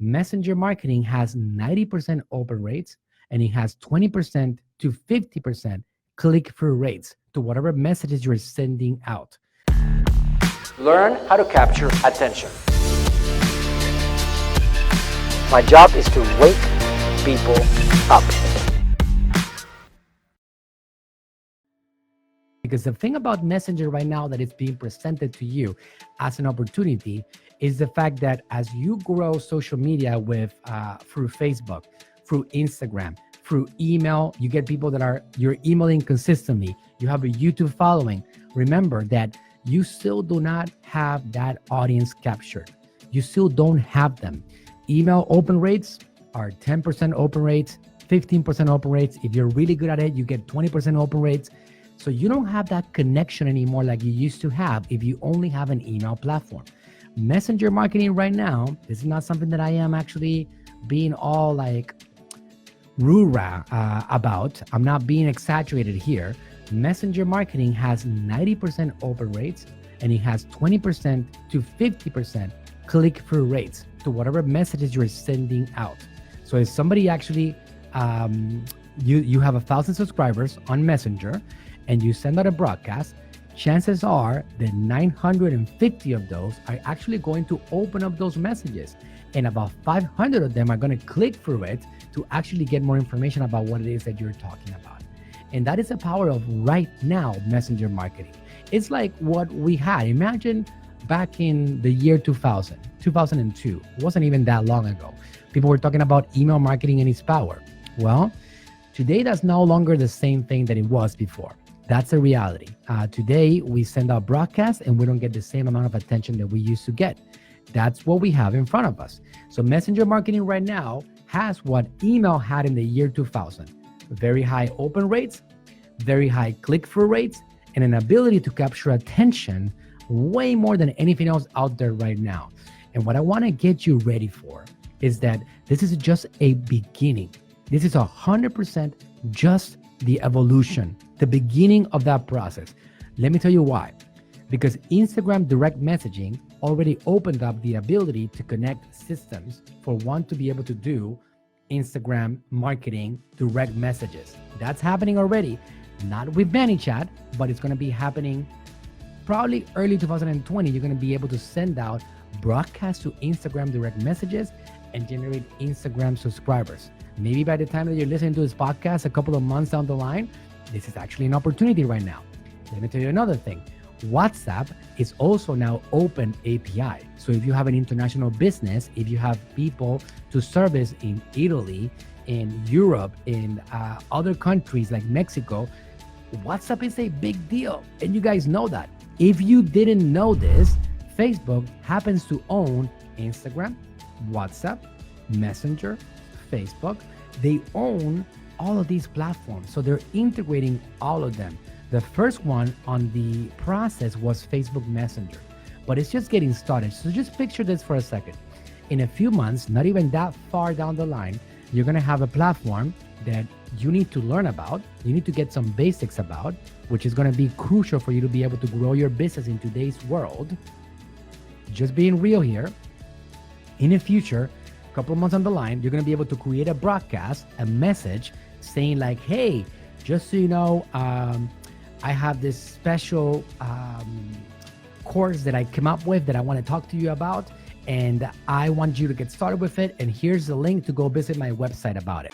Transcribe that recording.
Messenger marketing has 90% open rates, and it has 20% to 50% click-through rates to whatever messages you're sending out. Learn how to capture attention. My job is to wake people up. Because the thing about Messenger right now that is being presented to you as an opportunity is the fact that as you grow social media with through Facebook, through Instagram, through email, you get people that you're emailing consistently. You have a YouTube following. Remember that you still do not have that audience captured. You still don't have them. Email open rates are 10% open rates, 15% open rates. If you're really good at it, you get 20% open rates. So you don't have that connection anymore like you used to have if you only have an email platform. Messenger marketing right now, this is not something that I am actually being all like rah about. I'm not being exaggerated here. Messenger marketing has 90% open rates, and it has 20% to 50% click-through rates to whatever messages you're sending out. So if somebody actually, you have 1,000 subscribers on Messenger, and you send out a broadcast, chances are that 950 of those are actually going to open up those messages. And about 500 of them are going to click through it to actually get more information about what it is that you're talking about. And that is the power of right now messenger marketing. It's like what we had. Imagine back in the year 2000, 2002. It wasn't even that long ago. People were talking about email marketing and its power. Well, today that's no longer the same thing that it was before. That's the reality. Today, we send out broadcasts and we don't get the same amount of attention that we used to get. That's what we have in front of us. So messenger marketing right now has what email had in the year 2000. Very high open rates, very high click-through rates, and an ability to capture attention way more than anything else out there right now. And what I want to get you ready for is that this is just a beginning. This is 100% just the evolution, the beginning of that process. Let me tell you why. Because Instagram direct messaging already opened up the ability to connect systems for one to be able to do Instagram marketing direct messages. That's happening already, not with ManyChat, but it's going to be happening probably early 2020. You're going to be able to send out broadcasts to Instagram direct messages and generate Instagram subscribers. Maybe by the time that you're listening to this podcast, a couple of months down the line, this is actually an opportunity right now. Let me tell you another thing. WhatsApp is also now open API. So if you have an international business, if you have people to service in Italy, in Europe, in other countries like Mexico, WhatsApp is a big deal. And you guys know that. If you didn't know this, Facebook happens to own Instagram, WhatsApp, Messenger, Facebook. They own all of these platforms. So they're integrating all of them. The first one on the process was Facebook Messenger, but it's just getting started. So just picture this for a second. In a few months, not even that far down the line, you're going to have a platform that you need to learn about. You need to get some basics about, which is going to be crucial for you to be able to grow your business in today's world. Just being real here. In the future, a couple of months on the line, you're going to be able to create a broadcast, a message saying like, hey, just so you know, I have this special course that I came up with that I want to talk to you about, and I want you to get started with it. And here's the link to go visit my website about it.